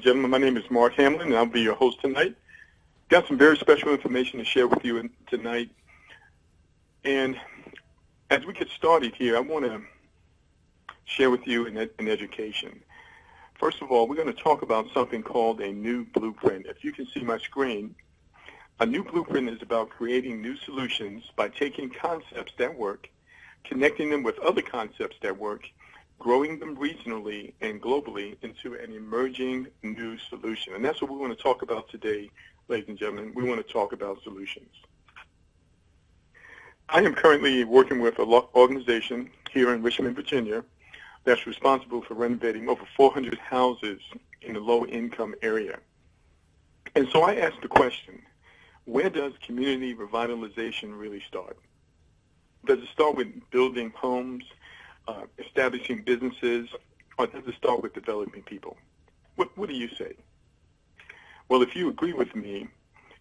and gentlemen, my name is Mark Hamlin, and I'll be your host tonight. Got some very special information to share with you tonight. And as we get started here, I want to share with you an education. First of all, we're going to talk about something called a new blueprint. If you can see my screen, a new blueprint is about creating new solutions by taking concepts that work, connecting them with other concepts that work, growing them regionally and globally into an emerging new solution. And that's what we want to talk about today, ladies and gentlemen. We want to talk about solutions. I am currently working with an organization here in Richmond, Virginia, that's responsible for renovating over 400 houses in the low-income area. And so I asked the question, where does community revitalization really start? Does it start with building homes, establishing businesses, or does it start with developing people? What do you say? Well, if you agree with me,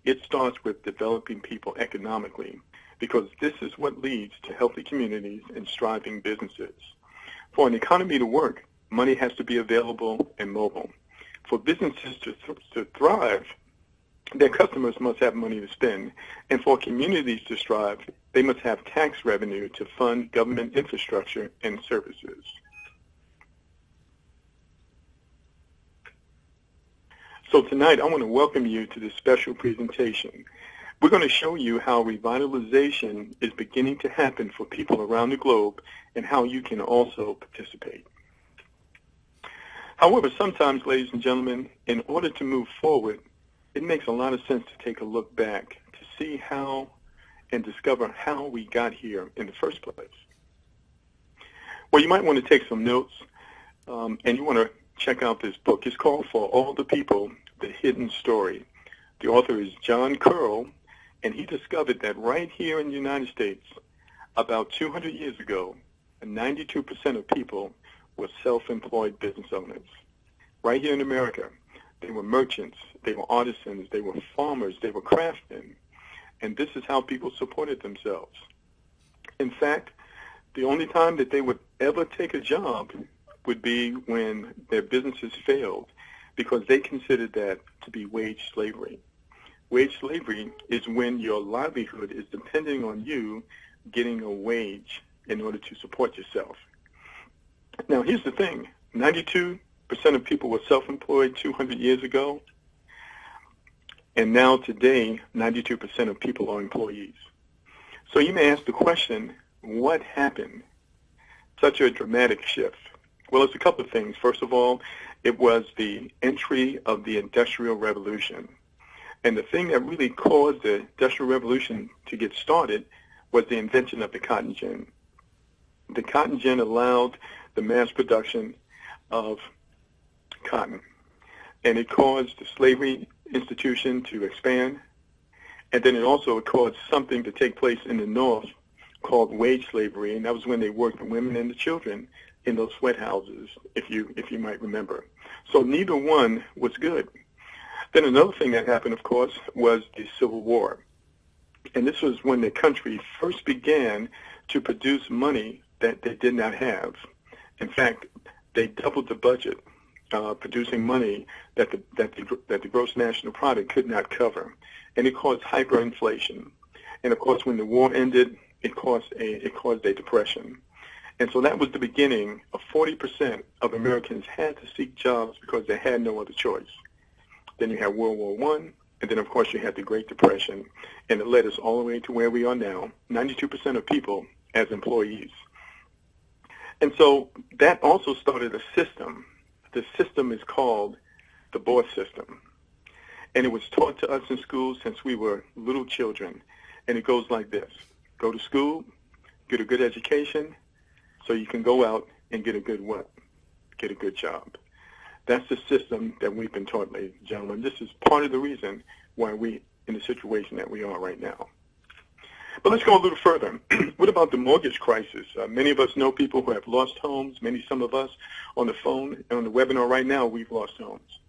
it starts with developing people economically, because this is what leads to healthy communities and striving businesses. For an economy to work, money has to be available and mobile. For businesses to thrive, their customers must have money to spend. And for communities to strive, they must have tax revenue to fund government infrastructure and services. So tonight, I want to welcome you to this special presentation. We're going to show you how revitalization is beginning to happen for people around the globe and how you can also participate. However, sometimes, ladies and gentlemen, in order to move forward, it makes a lot of sense to take a look back to see how and discover how we got here in the first place. Well, you might want to take some notes, and you want to check out this book. It's called For All the People, The Hidden Story. The author is John Curl, and he discovered that right here in the United States, about 200 years ago, 92% of people were self-employed business owners. Right here in America, they were merchants, they were artisans, they were farmers, they were craftsmen, and this is how people supported themselves. In fact, the only time that they would ever take a job would be when their businesses failed, because they considered that to be wage slavery. Wage slavery is when your livelihood is depending on you getting a wage in order to support yourself. Now, here's the thing. 92% of people were self-employed 200 years ago, and now today, 92% of people are employees. So you may ask the question, what happened? Such a dramatic shift. Well, it's a couple of things. First of all, it was the entry of the Industrial Revolution. And the thing that really caused the Industrial Revolution to get started was the invention of the cotton gin. The cotton gin allowed the mass production of cotton, and it caused the slavery institution to expand, and then it also caused something to take place in the North called wage slavery, and that was when they worked the women and the children in those sweat houses, if you might remember. So neither one was good. Then another thing that happened, of course, was the Civil War. And this was when the country first began to produce money that they did not have. In fact, they doubled the budget, producing money that the gross national product could not cover. And it caused hyperinflation. And of course, when the war ended, it caused a depression. And so that was the beginning of 40% of Americans had to seek jobs because they had no other choice. Then you had World War I, and then, of course, you had the Great Depression, and it led us all the way to where we are now, 92% of people as employees. And so that also started a system. The system is called the Bohr system, and it was taught to us in school since we were little children, and it goes like this. Go to school, get a good education, so you can go out and get a good what? Get a good job. That's the system that we've been taught, ladies and gentlemen. This is part of the reason why we're in the situation that we are right now. But let's go a little further. What about the mortgage crisis? Many of us know people who have lost homes. Some of us on the phone and on the webinar right now, we've lost homes.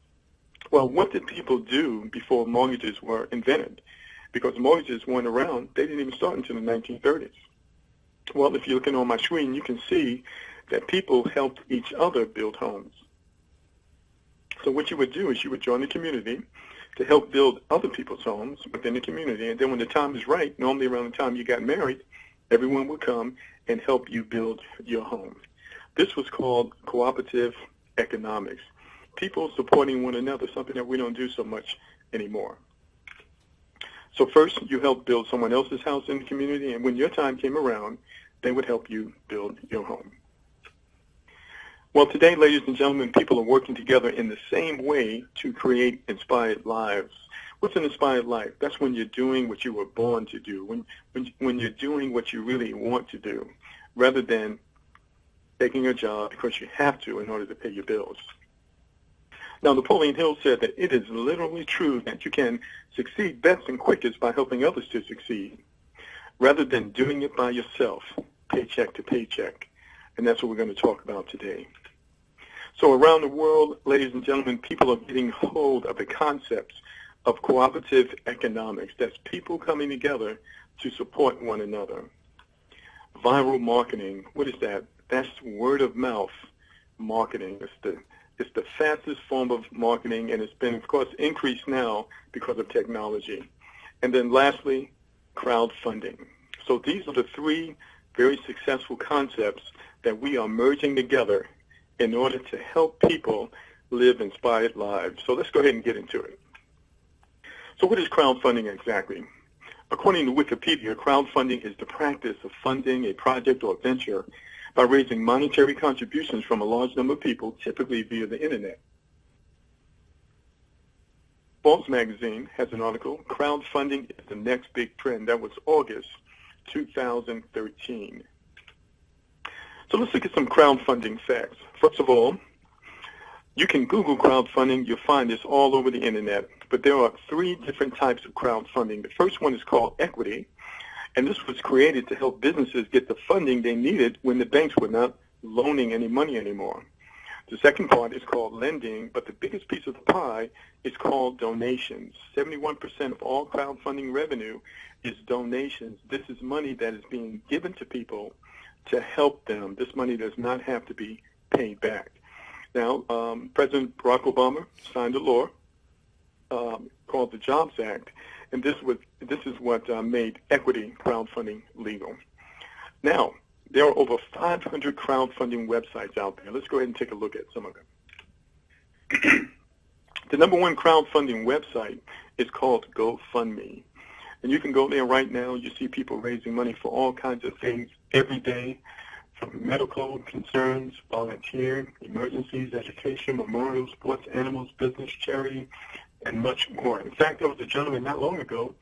Well, what did people do before mortgages were invented? Because mortgages weren't around. They didn't even start until the 1930s. Well, if you're looking on my screen, you can see that people helped each other build homes. So what you would do is you would join the community to help build other people's homes within the community. And then when the time is right, normally around the time you got married, everyone would come and help you build your home. This was called cooperative economics. People supporting one another, something that we don't do so much anymore. So first, you help build someone else's house in the community, and when your time came around, they would help you build your home. Well, today, ladies and gentlemen, people are working together in the same way to create inspired lives. What's an inspired life? That's when you're doing what you were born to do, when you're doing what you really want to do, rather than taking a job because you have to in order to pay your bills. Now, Napoleon Hill said that it is literally true that you can succeed best and quickest by helping others to succeed, rather than doing it by yourself, paycheck to paycheck. And that's what we're going to talk about today. So around the world, ladies and gentlemen, people are getting hold of the concepts of cooperative economics. That's people coming together to support one another. Viral marketing, what is that? That's word of mouth marketing. It's the fastest form of marketing, and it's been, of course, increased now because of technology. And then lastly, crowdfunding. So these are the three very successful concepts that we are merging together in order to help people live inspired lives. So let's go ahead and get into it. So what is crowdfunding exactly? According to Wikipedia, crowdfunding is the practice of funding a project or venture by raising monetary contributions from a large number of people, typically via the internet. Forbes magazine has an article, Crowdfunding is the Next Big Trend. That was August 2013. So let's look at some crowdfunding facts. First of all, you can Google crowdfunding. You'll find this all over the internet. But there are three different types of crowdfunding. The first one is called equity, and this was created to help businesses get the funding they needed when the banks were not loaning any money anymore. The second part is called lending, but the biggest piece of the pie is called donations. 71% of all crowdfunding revenue is donations. This is money that is being given to people to help them. This money does not have to be paid back. Now, President Barack Obama signed a law called the Jobs Act, and this is what made equity crowdfunding legal. Now, there are over 500 crowdfunding websites out there. Let's go ahead and take a look at some of them. The number one crowdfunding website is called GoFundMe. And you can go there right now. You see people raising money for all kinds of things every day, from medical concerns, volunteer, emergencies, education, memorial, sports, animals, business, charity, and much more. In fact, there was a gentleman not long ago,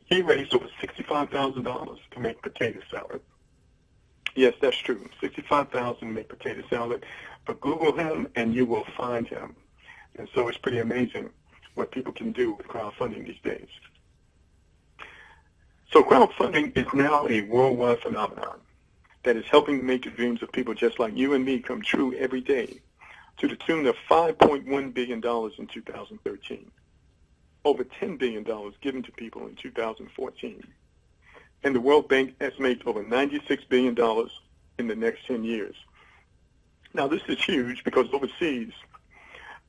he raised over $65,000 to make potato salad. Yes, that's true. $65,000 to make potato salad. But Google him and you will find him. And so it's pretty amazing what people can do with crowdfunding these days. So crowdfunding is now a worldwide phenomenon that is helping make the dreams of people just like you and me come true every day, to the tune of $5.1 billion in 2013, over $10 billion given to people in 2014. And the World Bank estimates over $96 billion in the next 10 years. Now, this is huge because overseas,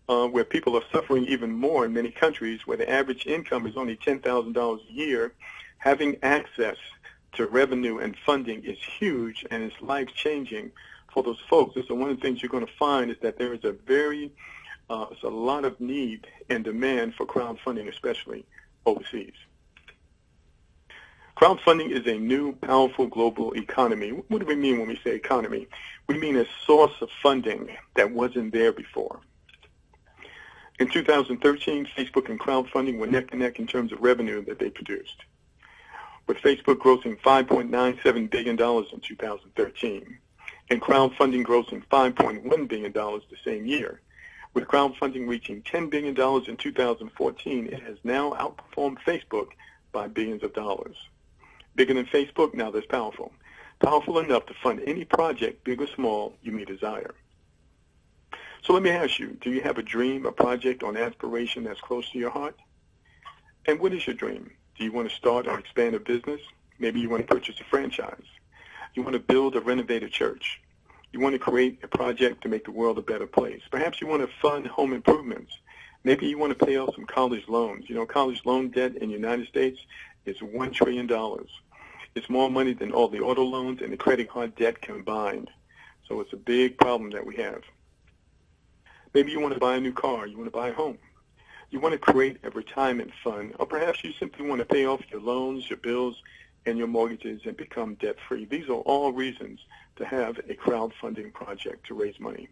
where people are suffering even more in many countries, where the average income is only $10,000 a year, having access to revenue and funding is huge, and it's life-changing for those folks. So one of the things you're going to find is that there is there's a lot of need and demand for crowdfunding, especially overseas. Crowdfunding is a new, powerful global economy. What do we mean when we say economy? We mean a source of funding that wasn't there before. In 2013, Facebook and crowdfunding were neck and neck in terms of revenue that they produced, with Facebook grossing $5.97 billion in 2013, and crowdfunding grossing $5.1 billion the same year. With crowdfunding reaching $10 billion in 2014, it has now outperformed Facebook by billions of dollars. Bigger than Facebook? Now that's powerful. Powerful enough to fund any project, big or small, you may desire. So let me ask you, do you have a dream, a project, or an aspiration that's close to your heart? And what is your dream? Do you want to start or expand a business? Maybe you want to purchase a franchise. You want to build or renovate a church. You want to create a project to make the world a better place. Perhaps you want to fund home improvements. Maybe you want to pay off some college loans. You know, college loan debt in the United States is $1 trillion. It's more money than all the auto loans and the credit card debt combined. So it's a big problem that we have. Maybe you want to buy a new car. You want to buy a home. You want to create a retirement fund, or perhaps you simply want to pay off your loans, your bills, and your mortgages and become debt-free. These are all reasons to have a crowdfunding project to raise money.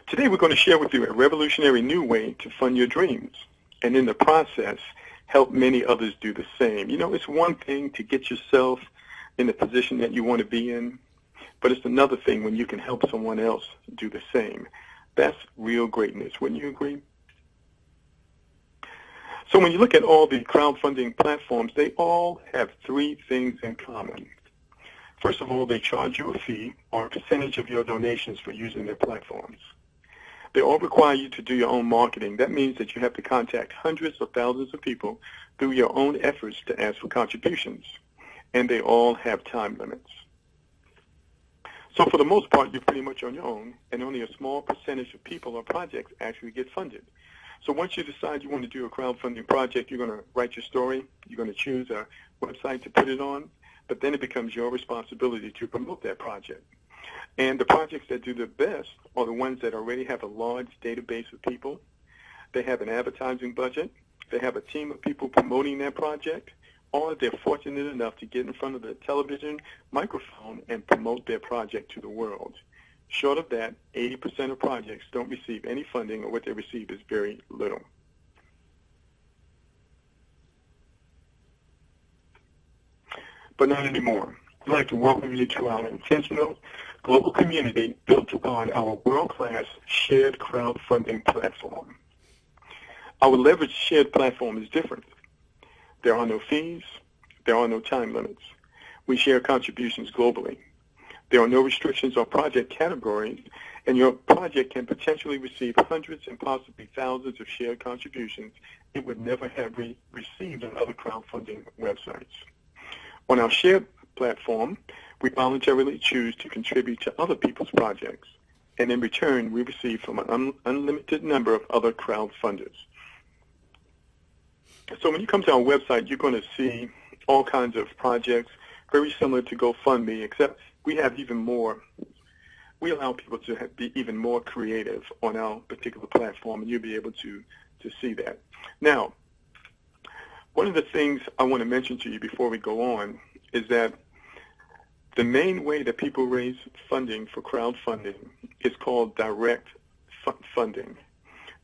Today we're going to share with you a revolutionary new way to fund your dreams, and in the process, help many others do the same. You know, it's one thing to get yourself in the position that you want to be in, but it's another thing when you can help someone else do the same. That's real greatness. Wouldn't you agree? So when you look at all the crowdfunding platforms, they all have three things in common. First of all, they charge you a fee or a percentage of your donations for using their platforms. They all require you to do your own marketing. That means that you have to contact hundreds of thousands of people through your own efforts to ask for contributions. And they all have time limits. So for the most part, you're pretty much on your own, and only a small percentage of people or projects actually get funded. So once you decide you want to do a crowdfunding project, you're going to write your story, you're going to choose a website to put it on, but then it becomes your responsibility to promote that project. And the projects that do the best are the ones that already have a large database of people. They have an advertising budget. They have a team of people promoting their project, or they're fortunate enough to get in front of the television microphone and promote their project to the world. Short of that, 80% of projects don't receive any funding, or what they receive is very little. But not anymore. I'd like to welcome you to our intentional global community built upon our world-class shared crowdfunding platform. Our leveraged shared platform is different. There are no fees. There are no time limits. We share contributions globally. There are no restrictions on project categories, and your project can potentially receive hundreds and possibly thousands of shared contributions it would never have received on other crowdfunding websites. On our shared platform, we voluntarily choose to contribute to other people's projects, and in return, we receive from an unlimited number of other crowdfunders. So when you come to our website, you're going to see all kinds of projects, very similar to GoFundMe, except we have even more. We allow people to be even more creative on our particular platform, and you'll be able to see that. Now, one of the things I want to mention to you before we go on is that the main way that people raise funding for crowdfunding is called direct funding.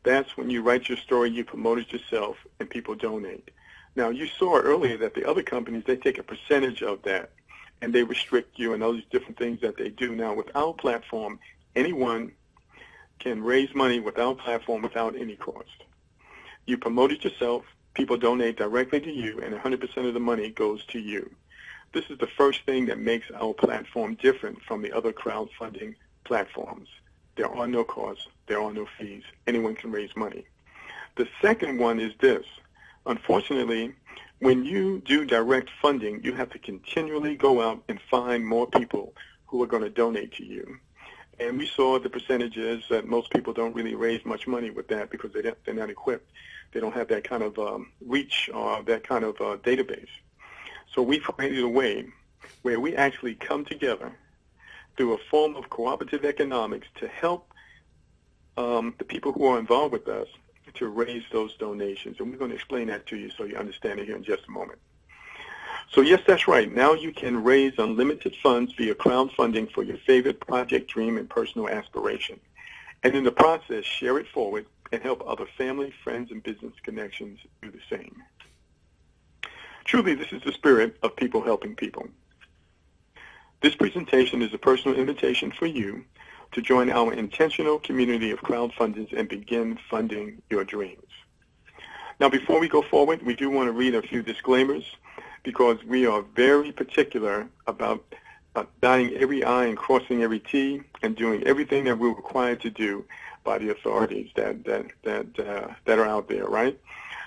That's when you write your story, you promote it yourself, and people donate. Now, you saw earlier that the other companies, they take a percentage of that, and they restrict you and all these different things that they do. Now, with our platform, anyone can raise money with our platform without any cost. You promote it yourself, people donate directly to you, and 100% of the money goes to you. This is the first thing that makes our platform different from the other crowdfunding platforms. There are no costs. There are no fees. Anyone can raise money. The second one is this. Unfortunately, when you do direct funding, you have to continually go out and find more people who are going to donate to you. And we saw the percentages that most people don't really raise much money with that because they're not equipped. They don't have that kind of reach or that kind of database. So we created a way where we actually come together through a form of cooperative economics to help the people who are involved with us to raise those donations. And we're going to explain that to you so you understand it here in just a moment. So yes, that's right. Now you can raise unlimited funds via crowdfunding for your favorite project, dream, and personal aspiration. And in the process, share it forward and help other family, friends, and business connections do the same. Truly, this is the spirit of people helping people. This presentation is a personal invitation for you to join our intentional community of crowdfunders and begin funding your dreams. Now, before we go forward, we do want to read a few disclaimers because we are very particular about dotting every I and crossing every T and doing everything that we're required to do by the authorities that are out there, right?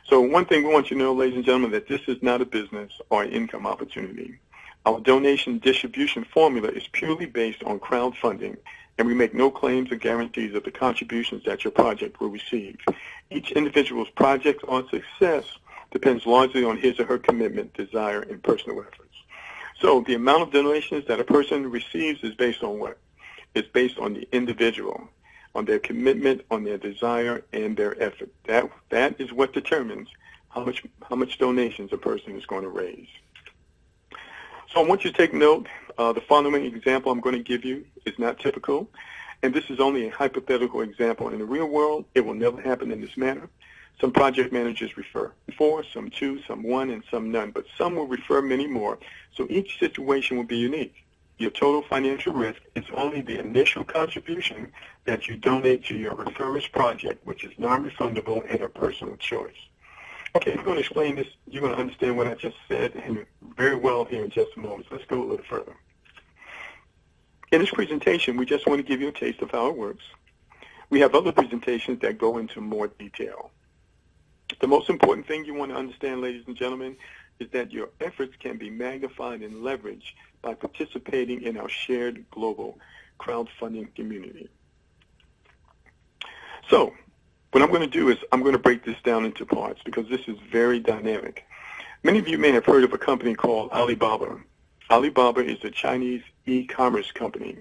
So one thing we want you to know, ladies and gentlemen, that this is not a business or an income opportunity. Our donation distribution formula is purely based on crowdfunding, and we make no claims or guarantees of the contributions that your project will receive. Each individual's project or success depends largely on his or her commitment, desire, and personal efforts. So the amount of donations that a person receives is based on what? It's based on the individual, on their commitment, on their desire, and their effort. That is what determines how much donations a person is going to raise. So I want you to take note. The following example I'm going to give you is not typical, and this is only a hypothetical example. In the real world, it will never happen in this manner. Some project managers refer 4, some 2, some 1, and some none, but some will refer many more, so each situation will be unique. Your total financial risk is only the initial contribution that you donate to your referrer's project, which is non-refundable and a personal choice. Okay, I'm going to explain this. You're going to understand what I just said and very well here in just a moment. So let's go a little further. In this presentation, we just want to give you a taste of how it works. We have other presentations that go into more detail. The most important thing you want to understand, ladies and gentlemen, is that your efforts can be magnified and leveraged by participating in our shared global crowdfunding community. So what I'm going to do is I'm going to break this down into parts because this is very dynamic. Many of you may have heard of a company called Alibaba. Alibaba is a Chinese e-commerce company.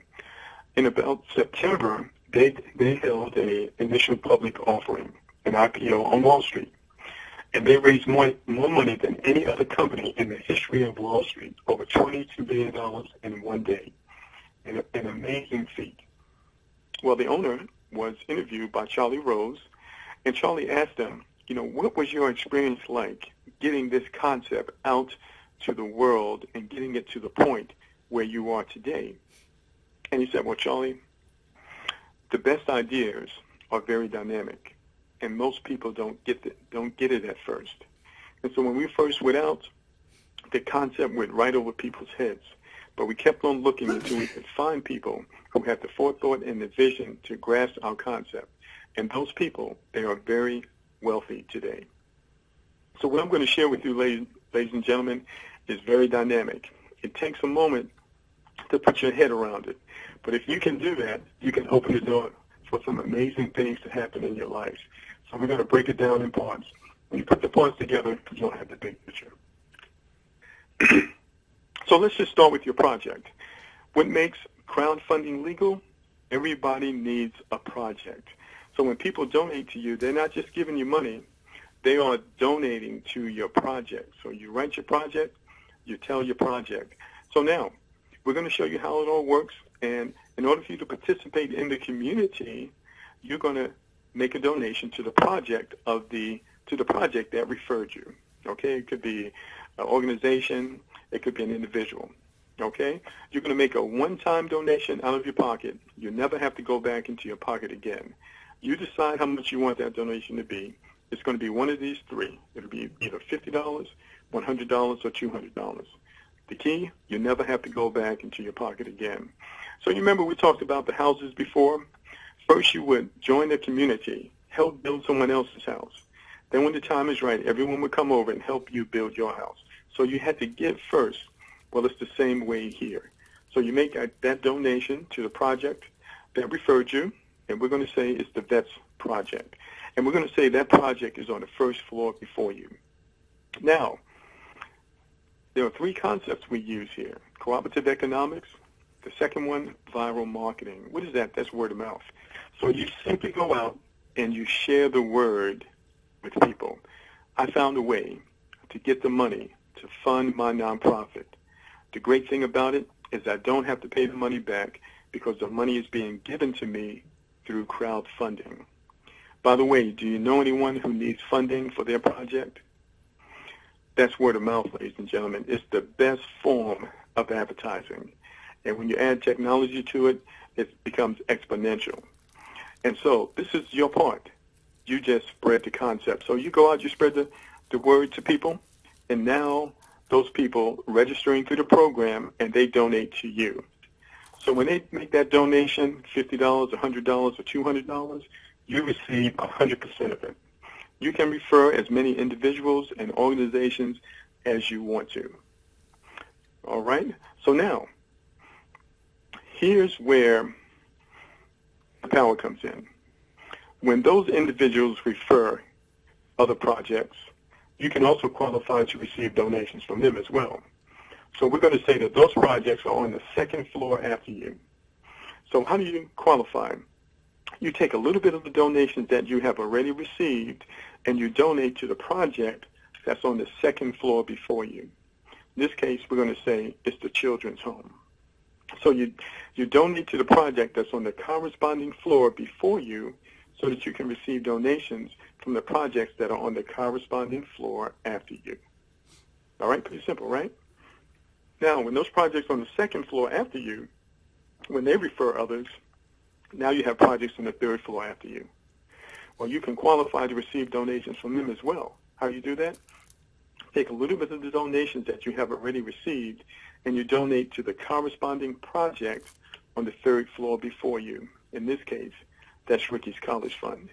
In about September, they held an initial public offering, an IPO on Wall Street. And they raised more money than any other company in the history of Wall Street, over $22 billion in one day. An amazing feat. Well, the owner was interviewed by Charlie Rose, and Charlie asked them, what was your experience like getting this concept out to the world and getting it to the point where you are today? And he said, well, Charlie, the best ideas are very dynamic, and most people don't get it at first. And so when we first went out, the concept went right over people's heads. But we kept on looking until we could find people who had the forethought and the vision to grasp our concept. And those people, they are very wealthy today. So what I'm going to share with you, ladies and gentlemen, is very dynamic. It takes a moment to put your head around it. But if you can do that, you can open the door for some amazing things to happen in your life. So we're going to break it down in parts. When you put the parts together, you'll have the big picture. So let's just start with your project. What makes crowdfunding legal? Everybody needs a project. So when people donate to you, they're not just giving you money, they are donating to your project. So you write your project, you tell your project. So now, we're going to show you how it all works, and in order for you to participate in the community, you're going to make a donation to the project that referred you. Okay, it could be an organization, it could be an individual. Okay, you're going to make a one-time donation out of your pocket. You never have to go back into your pocket again. You decide how much you want that donation to be. It's going to be one of these three. It'll be either $50, $100, or $200. The key, you never have to go back into your pocket again. So you remember we talked about the houses before? First you would join the community, help build someone else's house. Then when the time is right, everyone would come over and help you build your house. So you had to give first. Well, it's the same way here. So you make that donation to the project that referred you, and we're going to say it's the VETS project. And we're going to say that project is on the first floor before you. Now, there are three concepts we use here. Cooperative economics. The second one, viral marketing. What is that? That's word of mouth. So you simply go out and you share the word with people. I found a way to get the money to fund my nonprofit. The great thing about it is I don't have to pay the money back because the money is being given to me through crowdfunding. By the way, do you know anyone who needs funding for their project? That's word of mouth, ladies and gentlemen. It's the best form of advertising. And when you add technology to it, it becomes exponential. And so this is your part. You just spread the concept. So you go out, you spread the word to people, and now those people registering through the program, and they donate to you. So when they make that donation, $50, $100, or $200, you receive 100% of it. You can refer as many individuals and organizations as you want to. All right? So now, here's where the power comes in. When those individuals refer other projects, you can also qualify to receive donations from them as well. So we're going to say that those projects are on the second floor after you. So how do you qualify? You take a little bit of the donations that you have already received and you donate to the project that's on the second floor before you. In this case, we're going to say it's the children's home. So you donate to the project that's on the corresponding floor before you so that you can receive donations from the projects that are on the corresponding floor after you. All right, pretty simple, right? Now, when those projects on the second floor after you, when they refer others, now you have projects on the third floor after you. Well, you can qualify to receive donations from them as well. How do you do that? Take a little bit of the donations that you have already received and you donate to the corresponding project on the third floor before you. In this case, that's Ricky's College Fund.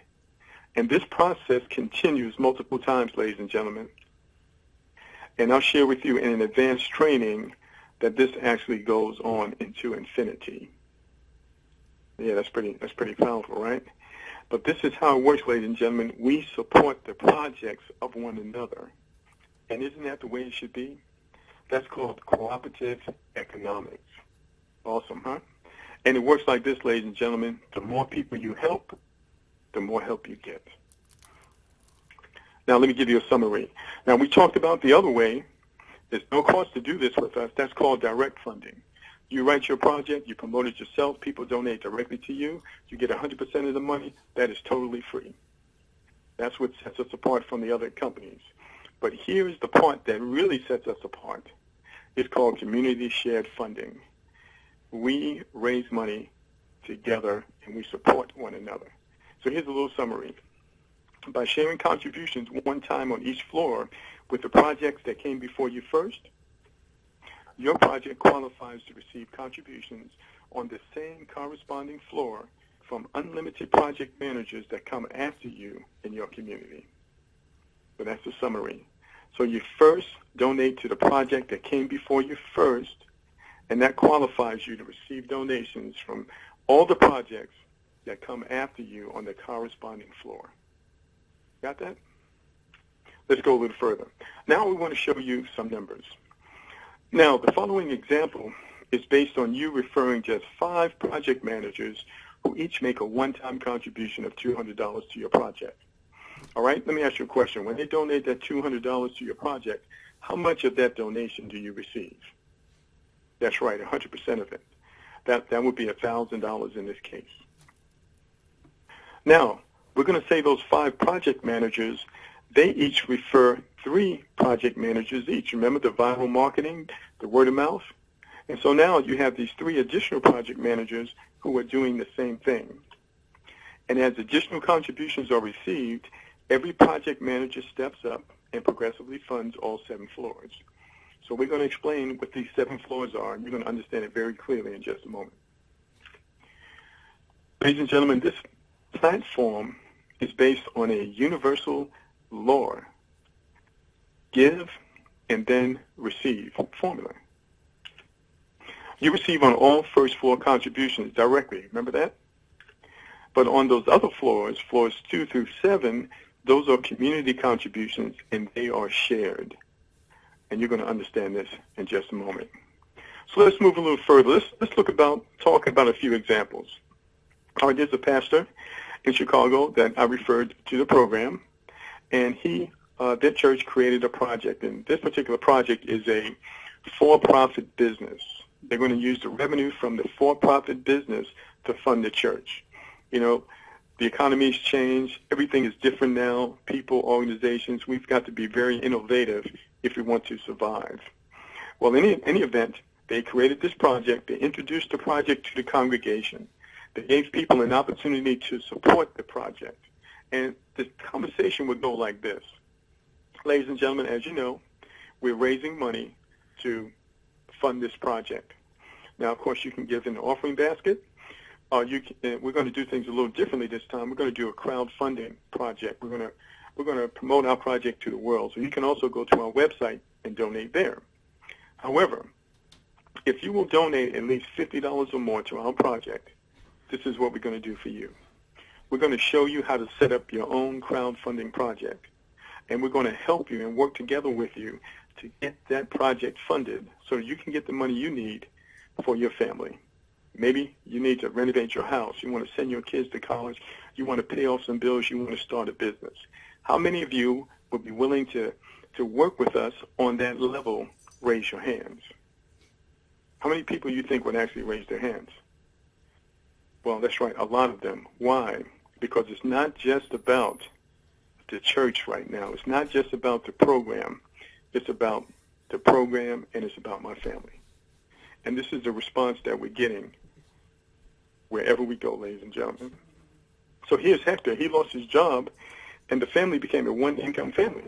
And this process continues multiple times, ladies and gentlemen. And I'll share with you in an advanced training that this actually goes on into infinity. Yeah, that's pretty powerful, right? But this is how it works, ladies and gentlemen. We support the projects of one another. And isn't that the way it should be? That's called cooperative economics. Awesome, huh? And it works like this, ladies and gentlemen. The more people you help, the more help you get. Now, let me give you a summary. Now, we talked about the other way. There's no cost to do this with us. That's called direct funding. You write your project, you promote it yourself, people donate directly to you, you get 100% of the money. That is totally free. That's what sets us apart from the other companies. But here's the part that really sets us apart. It's called community shared funding. We raise money together and we support one another. So here's a little summary. By sharing contributions one time on each floor with the projects that came before you first, your project qualifies to receive contributions on the same corresponding floor from unlimited project managers that come after you in your community. So that's the summary. So you first donate to the project that came before you first, and that qualifies you to receive donations from all the projects that come after you on the corresponding floor. Got that? Let's go a little further. Now we want to show you some numbers. Now, the following example is based on you referring just 5 project managers who each make a one-time contribution of $200 to your project. All right, let me ask you a question. When they donate that $200 to your project, how much of that donation do you receive? That's right, 100% of it. That would be $1,000 in this case. Now, we're going to say those 5 project managers, they each refer 3 project managers each. Remember the viral marketing, the word of mouth? And so now you have these 3 additional project managers who are doing the same thing. And as additional contributions are received, every project manager steps up and progressively funds all 7 floors. So we're going to explain what these 7 floors are, and you're going to understand it very clearly in just a moment. Ladies and gentlemen, this platform is based on a universal law: give and then receive formula. You receive on all first floor contributions directly, remember that? But on those other floors, floors 2 through 7, those are community contributions and they are shared. And you're going to understand this in just a moment. So let's move a little further. Let's talk about a few examples. All right, there's a pastor in Chicago that I referred to the program, and their church created a project, and this particular project is a for-profit business. They're going to use the revenue from the for-profit business to fund the church. You know, the economy's changed. Everything is different now. People, organizations, we've got to be very innovative if we want to survive. Well, in any event, they created this project. They introduced the project to the congregation. They gave people an opportunity to support the project. And the conversation would go like this. Ladies and gentlemen, as you know, we're raising money to fund this project. Now, of course, you can give in the offering basket. We're going to do things a little differently this time. We're going to do a crowdfunding project. We're going to promote our project to the world. So you can also go to our website and donate there. However, if you will donate at least $50 or more to our project, this is what we're going to do for you. We're going to show you how to set up your own crowdfunding project. And we're going to help you and work together with you to get that project funded so you can get the money you need for your family. Maybe you need to renovate your house. You want to send your kids to college. You want to pay off some bills. You want to start a business. How many of you would be willing to work with us on that level? Raise your hands. How many people you think would actually raise their hands? Well, that's right, a lot of them. Why? Because it's not just about the church right now. It's not just about the program. It's about the program, and it's about my family. And this is the response that we're getting wherever we go, ladies and gentlemen. So here's Hector. He lost his job, and the family became a one-income family.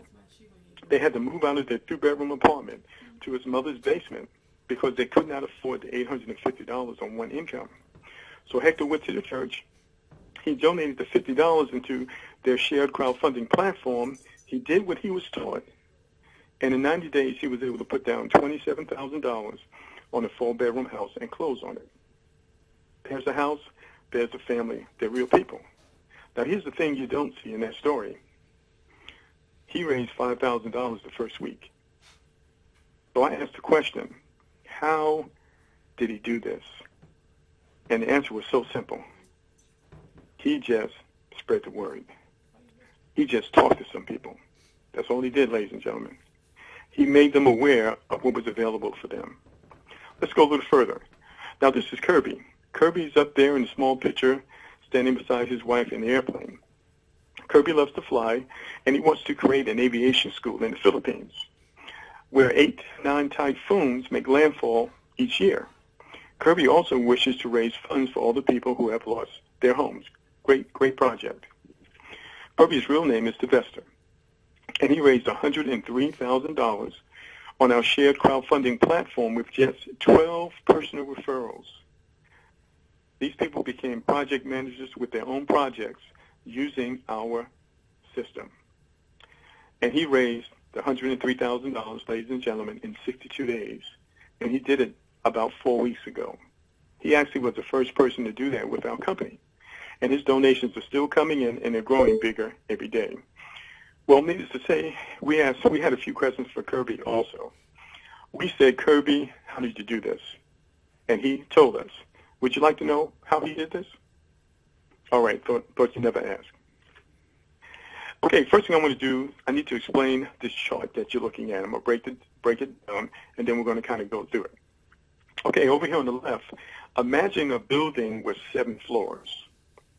They had to move out of their two-bedroom apartment to his mother's basement because they could not afford the $850 on one income. So Hector went to the church. He donated the $50 into their shared crowdfunding platform. He did what he was taught. And in 90 days, he was able to put down $27,000 on a four-bedroom house and close on it. There's a house. There's a family. They're real people. Now, here's the thing you don't see in that story. He raised $5,000 the first week. So I asked the question, how did he do this? And the answer was so simple. He just spread the word. He just talked to some people. That's all he did, ladies and gentlemen. He made them aware of what was available for them. Let's go a little further. Now, this is Kirby. Kirby's up there in the small picture, standing beside his wife in the airplane. Kirby loves to fly, and he wants to create an aviation school in the Philippines, where 8 to 9 typhoons make landfall each year. Kirby also wishes to raise funds for all the people who have lost their homes. Great project. Kirby's real name is Sylvester, and he raised $103,000 on our shared crowdfunding platform with just 12 personal referrals. These people became project managers with their own projects using our system. And he raised the $103,000, ladies and gentlemen, in 62 days. And he did it about 4 weeks ago. He actually was the first person to do that with our company. And his donations are still coming in, and they're growing bigger every day. Well, needless to say, we had a few questions for Kirby also. We said, Kirby, how did you do this? And he told us. Would you like to know how he did this? All right, thought you never asked. Okay, first thing I want to do, I need to explain this chart that you're looking at. I'm going to break it down, and then we're going to kind of go through it. Okay, over here on the left, imagine a building with 7 floors,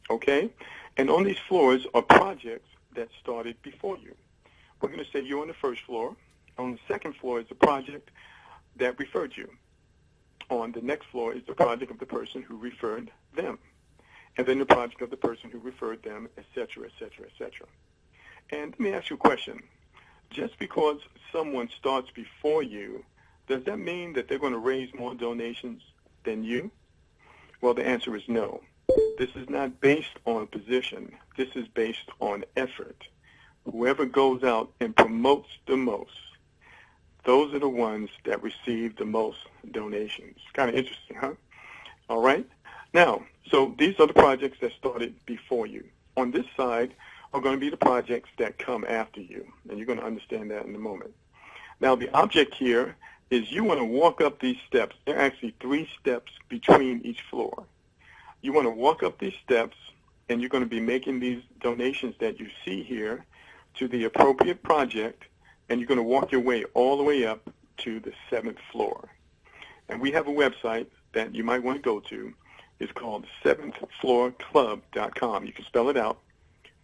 okay? And on these floors are projects that started before you. We're going to say you're on the first floor. On the second floor is the project that referred you. On the next floor is the project of the person who referred them. And then the project of the person who referred them, et cetera, et cetera, et cetera. And let me ask you a question. Just because someone starts before you, does that mean that they're going to raise more donations than you? Well, the answer is no. This is not based on position. This is based on effort. Whoever goes out and promotes the most, those are the ones that receive the most donations. Kind of interesting, huh? All right. Now, so these are the projects that started before you. On this side are going to be the projects that come after you, and you're going to understand that in a moment. Now, the object here is you want to walk up these steps. There are actually 3 steps between each floor. You want to walk up these steps, and you're going to be making these donations that you see here to the appropriate project, and you're going to walk your way all the way up to the 7th floor. And we have a website that you might want to go to. It's called 7thfloorclub.com. You can spell it out,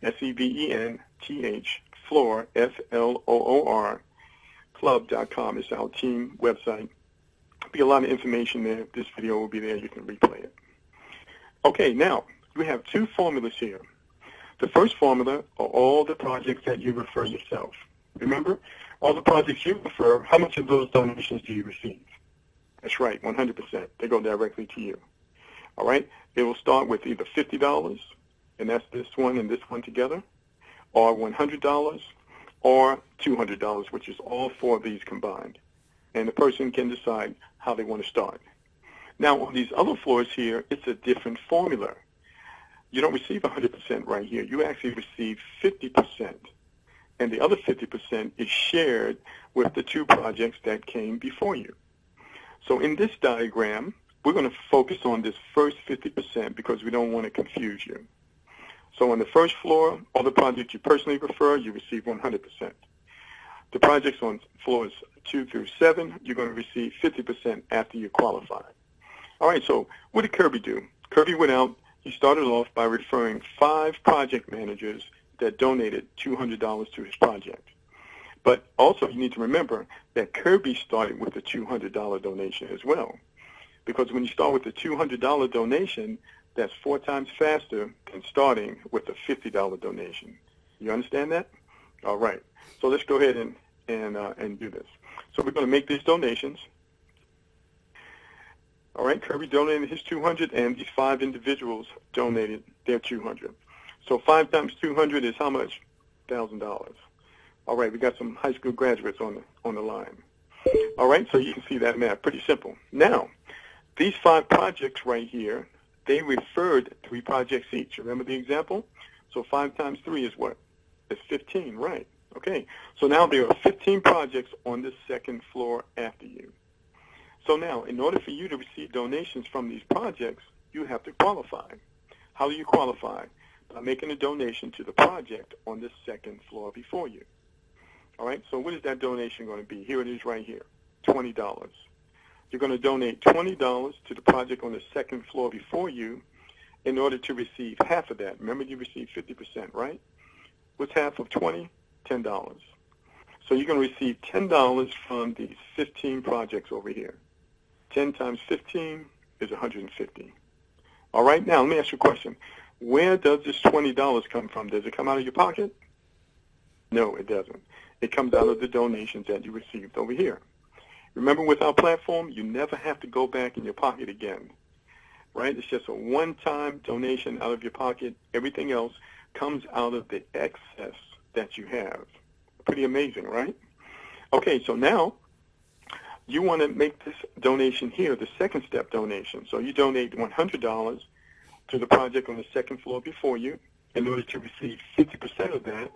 S-E-V-E-N-T-H, floor, F-L-O-O-R, club.com. It's our team website. There'll be a lot of information there. This video will be there. You can replay it. Okay, now, we have 2 formulas here. The first formula are all the projects that you refer yourself. Remember, all the projects you refer, how much of those donations do you receive? That's right, 100%. They go directly to you. All right? It will start with either $50, and that's this one and this one together, or $100, or $200, which is all 4 of these combined. and the person can decide how they want to start. Now, on these other floors here, it's a different formula. You don't receive 100% right here. You actually receive 50%, and the other 50% is shared with the two projects that came before you. So in this diagram, we're going to focus on this first 50% because we don't want to confuse you. So on the first floor, all the projects you personally refer, you receive 100%. The projects on floors 2 through 7, you're going to receive 50% after you qualify. All right, so what did Kirby do? Kirby went out, he started off by referring 5 project managers that donated $200 to his project. But also you need to remember that Kirby started with a $200 donation as well. Because when you start with a $200 donation, that's 4 times faster than starting with a $50 donation. You understand that? All right. So let's go ahead and do this. So we're going to make these donations. All right, Kirby donated his 200, and these 5 individuals donated their 200. So 5 times 200 is how much? $1,000. All right, we got some high school graduates on the line. All right, so you can see that math. Pretty simple. Now, these 5 projects right here, they referred 3 projects each. Remember the example? So 5 times 3 is what? It's 15, right? Okay, so now there are 15 projects on the second floor after you. So now, in order for you to receive donations from these projects, you have to qualify. How do you qualify? By making a donation to the project on the second floor before you. All right, so what is that donation going to be? Here it is right here, $20. You're going to donate $20 to the project on the second floor before you in order to receive half of that. Remember, you receive 50%, right? What's half of 20? $10. So you're going to receive $10 from these 15 projects over here. 10 times 15 is 150. All right, now let me ask you a question. Where does this $20 come from? Does it come out of your pocket? No, it doesn't. It comes out of the donations that you received over here. Remember, with our platform, you never have to go back in your pocket again, right? It's just a one-time donation out of your pocket. Everything else comes out of the excess that you have. Pretty amazing, right? Okay, so now you want to make this donation here, the second step donation. So you donate $100 to the project on the second floor before you in order to receive 50% of that,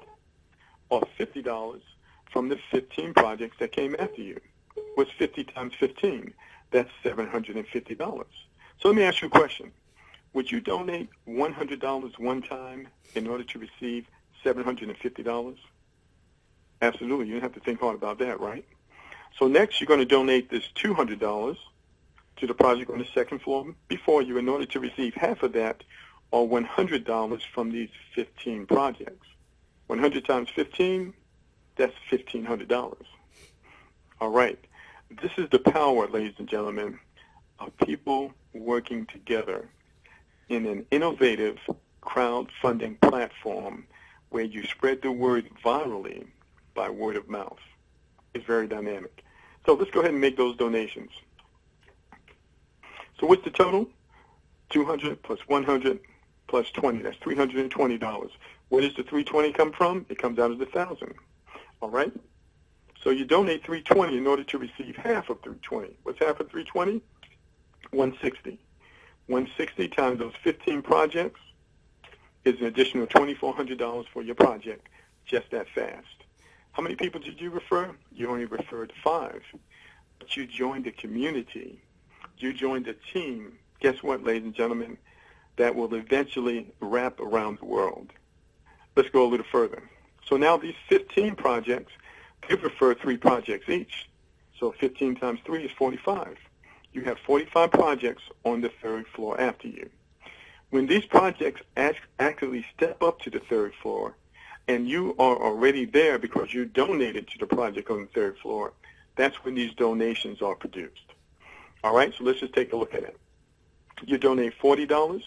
or $50 from the 15 projects that came after you. What's 50 times 15? That's $750. So let me ask you a question. Would you donate $100 one time in order to receive $750? Absolutely. You don't have to think hard about that, right? So next, you're going to donate this $200 to the project on the second floor before you in order to receive half of that, or $100 from these 15 projects. 100 times 15, that's $1,500. All right. This is the power, ladies and gentlemen, of people working together in an innovative crowdfunding platform where you spread the word virally by word of mouth. It's very dynamic. So let's go ahead and make those donations. So what's the total? 200 plus 100 plus 20. That's $320. Where does the 320 come from? It comes out of the 1,000. All right? So you donate 320 in order to receive half of 320. What's half of 320? 160. 160 times those 15 projects is an additional $2,400 for your project, just that fast. How many people did you refer? You only referred 5. But you joined a community. You joined a team. Guess what, ladies and gentlemen? That will eventually wrap around the world. Let's go a little further. So now these 15 projects, they refer 3 projects each. So 15 times 3 is 45. You have 45 projects on the 3rd floor after you. When these projects actually step up to the 3rd floor, and you are already there because you donated to the project on the 3rd floor, that's when these donations are produced. All right, so let's just take a look at it. You donate $40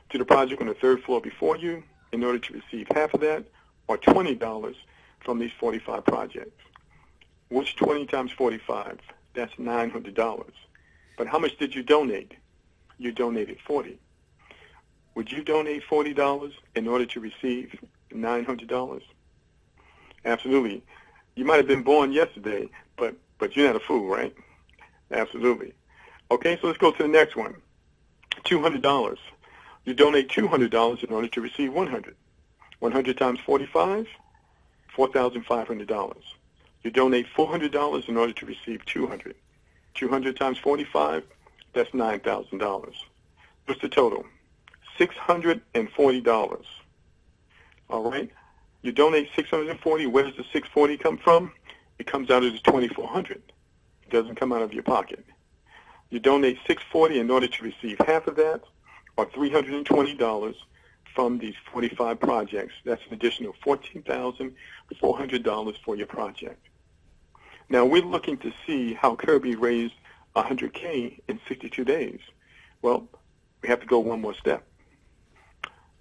to the project on the 3rd floor before you in order to receive half of that, or $20 from these 45 projects. What's 20 times 45? That's $900. But how much did you donate? You donated 40. Would you donate $40 in order to receive $900? Absolutely. You might have been born yesterday, but But you're not a fool, right? Absolutely. Okay, so let's go to the next one. $200. You donate $200 in order to receive 100. 100 times 45, $4,500. You donate $400 in order to receive 200. 200 times 45, that's $9,000. What's the total? $640. All right? You donate $640. Where does the $640 come from? It comes out of the $2,400. It doesn't come out of your pocket. You donate $640 in order to receive half of that, or $320 from these 45 projects. That's an additional $14,400 for your project. Now, we're looking to see how Kirby raised $100K in 62 days. Well, we have to go one more step.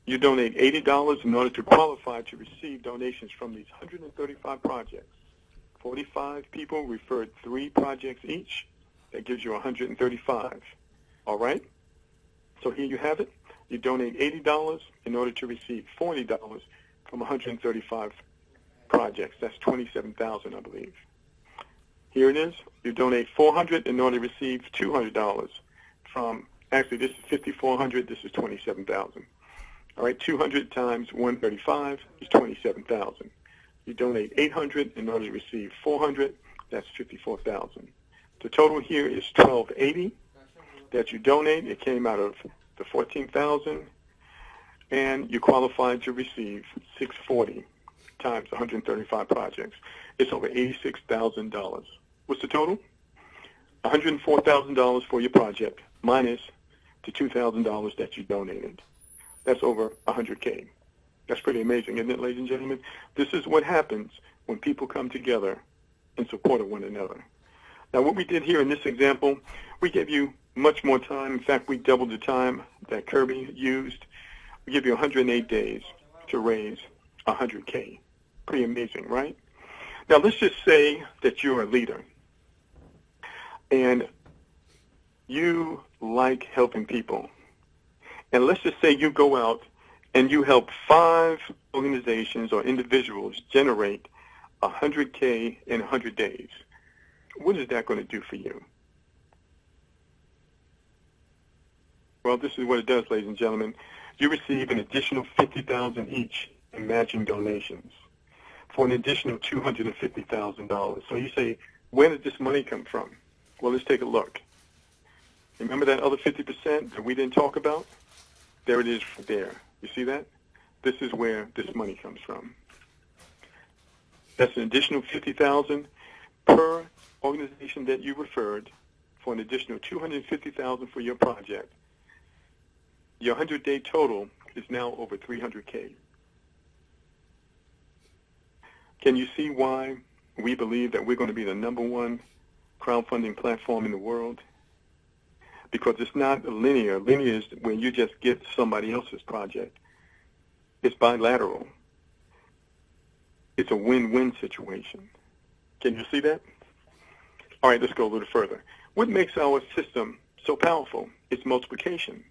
You donate $80 in order to qualify to receive donations from these 135 projects. 45 people referred 3 projects each. That gives you 135. All right? So here you have it. You donate $80 in order to receive $40 from 135 projects. That's $27,000, I believe. Here it is. You donate $400 in order to receive $200 from, actually, this is $5,400. This is $27,000. All right, 200 times 135 is $27,000. You donate $800 in order to receive $400. That's $54,000. The total here is $1,280 that you donate. It came out of the $14,000, and you qualified to receive $640 times 135 projects. It's over $86,000. What's the total? $104,000 for your project minus the $2,000 that you donated. That's over $100K. That's pretty amazing, isn't it, ladies and gentlemen? This is what happens when people come together in support of one another. Now, what we did here in this example, we gave you much more time. In fact, we doubled the time that Kirby used. We give you 108 days to raise $100K. Pretty amazing, right? Now, let's just say that you're a leader and you like helping people. And let's just say you go out and you help 5 organizations or individuals generate $100K in 100 days. What is that going to do for you? Well, this is what it does, ladies and gentlemen. You receive an additional $50,000 each in matching donations for an additional $250,000. So you say, where did this money come from? Well, let's take a look. Remember that other 50% that we didn't talk about? There it is there. You see that? This is where this money comes from. That's an additional $50,000 per organization that you referred for an additional $250,000 for your project. Your 100-day total is now over $300K. Can you see why we believe that we're going to be the #1 crowdfunding platform in the world? Because it's not linear. Linear is when you just get somebody else's project. It's bilateral. It's a win-win situation. Can you see that? All right, let's go a little further. What makes our system so powerful? It's multiplication.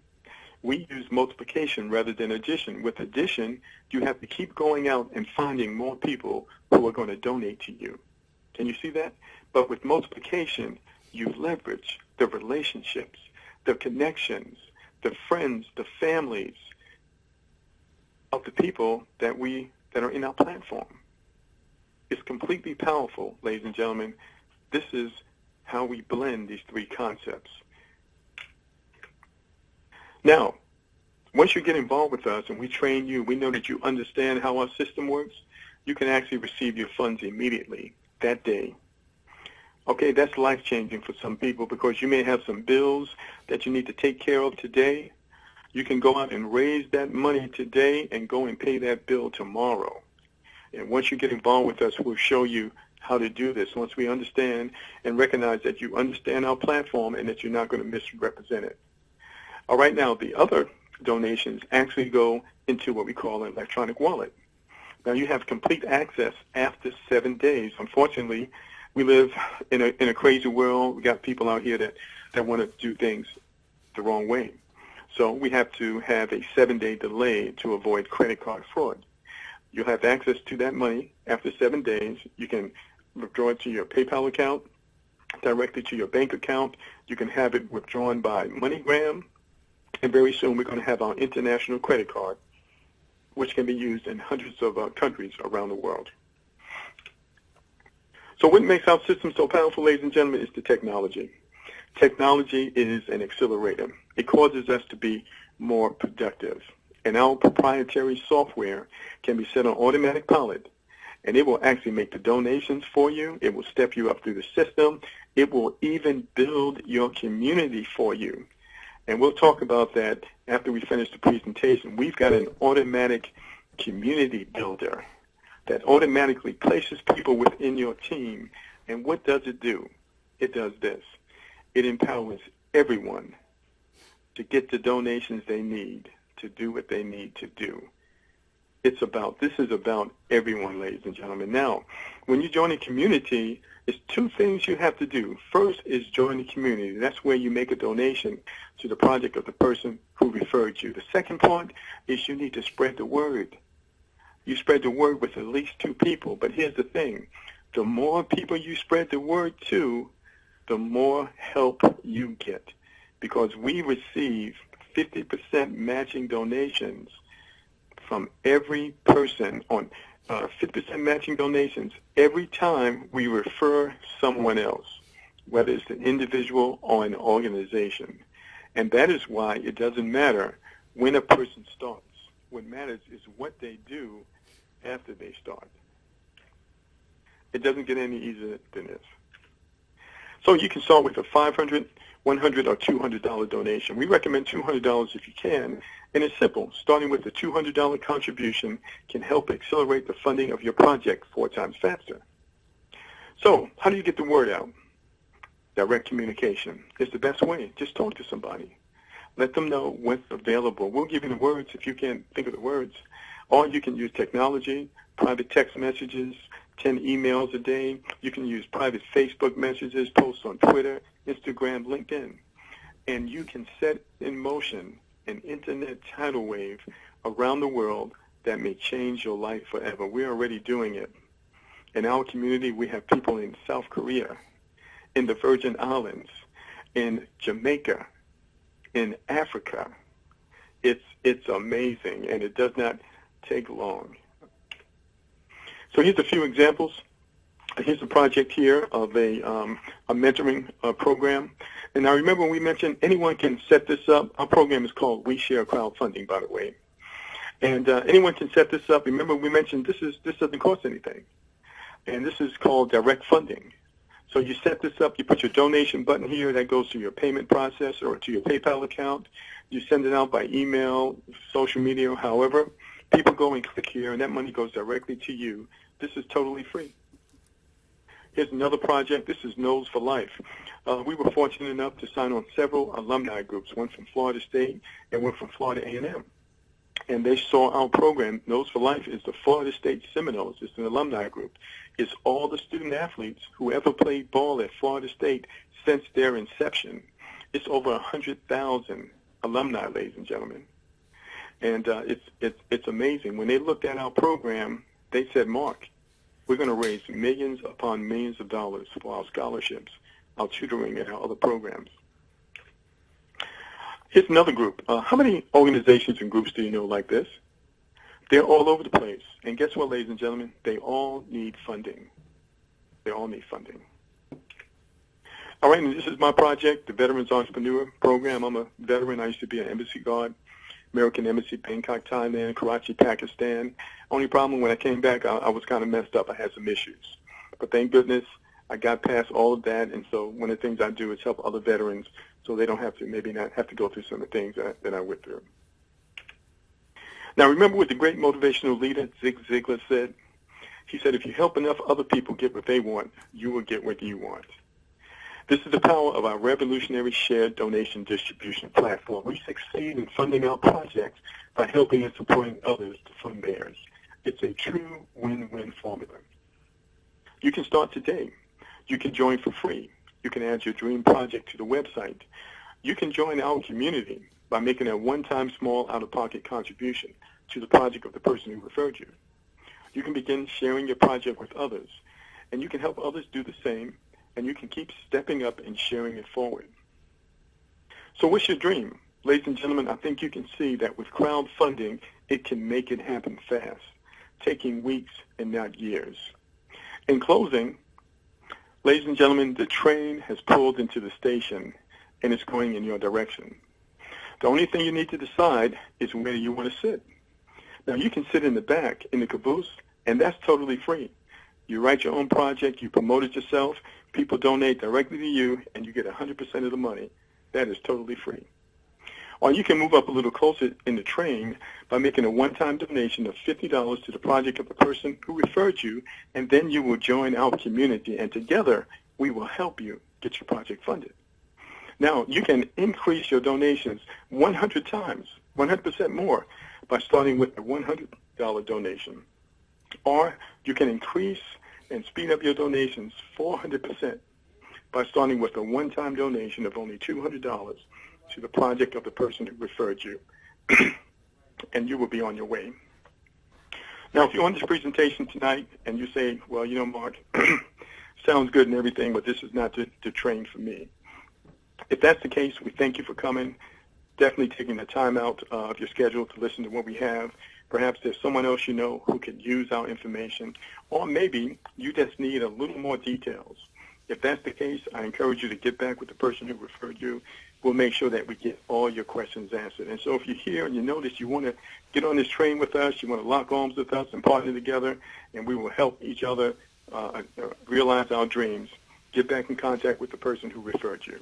We use multiplication rather than addition. With addition, you have to keep going out and finding more people who are going to donate to you. Can you see that? But with multiplication, you leverage the relationships, the connections, the friends, the families of the people that are in our platform. It's completely powerful, ladies and gentlemen. This is how we blend these 3 concepts. Now, once you get involved with us and we train you, we know that you understand how our system works, you can actually receive your funds immediately that day. Okay, that's life-changing for some people because you may have some bills that you need to take care of today. You can go out and raise that money today and go and pay that bill tomorrow. And once you get involved with us, we'll show you how to do this once we understand and recognize that you understand our platform and that you're not going to misrepresent it. All right, now the other donations actually go into what we call an electronic wallet. Now you have complete access after 7 days. Unfortunately, we live in a crazy world. We got people out here that want to do things the wrong way. So we have to have a 7-day delay to avoid credit card fraud. You'll have access to that money after 7 days. You can withdraw it to your PayPal account, directly to your bank account. You can have it withdrawn by MoneyGram. And very soon we're going to have our international credit card, which can be used in hundreds of countries around the world. So what makes our system so powerful, ladies and gentlemen, is the technology. Technology is an accelerator. It causes us to be more productive. And our proprietary software can be set on automatic pilot, and it will actually make the donations for you. It will step you up through the system. It will even build your community for you. And we'll talk about that after we finish the presentation. We've got an automatic community builder that automatically places people within your team. And what does it do? It does this. It empowers everyone to get the donations they need to do what they need to do. This is about everyone, ladies and gentlemen. Now, when you join a community, there's two things you have to do. First is join the community. That's where you make a donation to the project of the person who referred you. The second part is you need to spread the word. You spread the word with at least 2 people. But here's the thing. The more people you spread the word to, the more help you get. Because we receive 50% matching donations from every person on 50% matching donations every time we refer someone else, whether it's an individual or an organization. And that is why it doesn't matter when a person starts. What matters is what they do after they start. It doesn't get any easier than this. So you can start with a $500, $100, or $200 donation. We recommend $200 if you can, and it's simple. Starting with a $200 contribution can help accelerate the funding of your project 4 times faster. So how do you get the word out? Direct communication is the best way. Just talk to somebody. Let them know what's available. We'll give you the words if you can't think of the words. Or you can use technology, private text messages, 10 emails a day. You can use private Facebook messages, posts on Twitter, Instagram, LinkedIn. And you can set in motion an internet tidal wave around the world that may change your life forever. We're already doing it. In our community, we have people in South Korea, in the Virgin Islands, in Jamaica, in Africa. It's amazing, and it does not take long. So here's a few examples. Here's a project here of a mentoring program. And now remember when we mentioned anyone can set this up. Our program is called Weshare crowdfunding, by the way. And anyone can set this up. Remember we mentioned this doesn't cost anything. And this is called direct funding. So you set this up, you put your donation button here, that goes to your payment process or to your PayPal account. You send it out by email, social media, however. People go and click here, and that money goes directly to you. This is totally free. Here's another project. This is Knows for Life. We were fortunate enough to sign on several alumni groups, one from Florida State and one from Florida A&M. And they saw our program. Knows for Life is the Florida State Seminoles. It's an alumni group. It's all the student athletes who ever played ball at Florida State since their inception. It's over 100,000 alumni, ladies and gentlemen. And it's amazing. When they looked at our program, they said, Mark, we're going to raise millions upon millions of dollars for our scholarships, our tutoring, and our other programs. Here's another group. How many organizations and groups do you know like this? They're all over the place. And guess what, ladies and gentlemen? They all need funding. They all need funding. All right, and this is my project, the Veterans Entrepreneur Program. I'm a veteran. I used to be an embassy guard. American Embassy, Bangkok, Thailand, Karachi, Pakistan. Only problem when I came back, I was kind of messed up. I had some issues. But thank goodness I got past all of that, and so one of the things I do is help other veterans so they don't have to, maybe not have to go through some of the things that I went through. Now remember what the great motivational leader Zig Ziglar said? He said, if you help enough other people get what they want, you will get what you want. This is the power of our revolutionary shared donation distribution platform. We succeed in funding our projects by helping and supporting others to fund theirs. It's a true win-win formula. You can start today. You can join for free. You can add your dream project to the website. You can join our community by making a one-time small out-of-pocket contribution to the project of the person who referred you. You can begin sharing your project with others, and you can help others do the same. and you can keep stepping up and sharing it forward. So what's your dream? Ladies and gentlemen, I think you can see that with crowdfunding, it can make it happen fast, taking weeks and not years. In closing, ladies and gentlemen, the train has pulled into the station and it's going in your direction. The only thing you need to decide is where you want to sit. Now, you can sit in the back in the caboose, and that's totally free. You write your own project, you promote it yourself, people donate directly to you, and you get 100% of the money. That is totally free. Or you can move up a little closer in the train by making a one-time donation of $50 to the project of the person who referred you, and then you will join our community, and together we will help you get your project funded. Now, you can increase your donations 100 times, 100% more, by starting with a $100 donation. Or you can increase and speed up your donations 400% by starting with a one-time donation of only $200 to the project of the person who referred you, and you will be on your way. Now, if you're on this presentation tonight and you say, well, you know, Mark, sounds good and everything, but this is not the train for me. If that's the case, we thank you for coming, definitely taking the time out of your schedule to listen to what we have. Perhaps there's someone else you know who could use our information, or maybe you just need a little more details. If that's the case, I encourage you to get back with the person who referred you. We'll make sure that we get all your questions answered. And so if you're here and you notice you want to get on this train with us, you want to lock arms with us and partner together, and we will help each other realize our dreams, get back in contact with the person who referred you.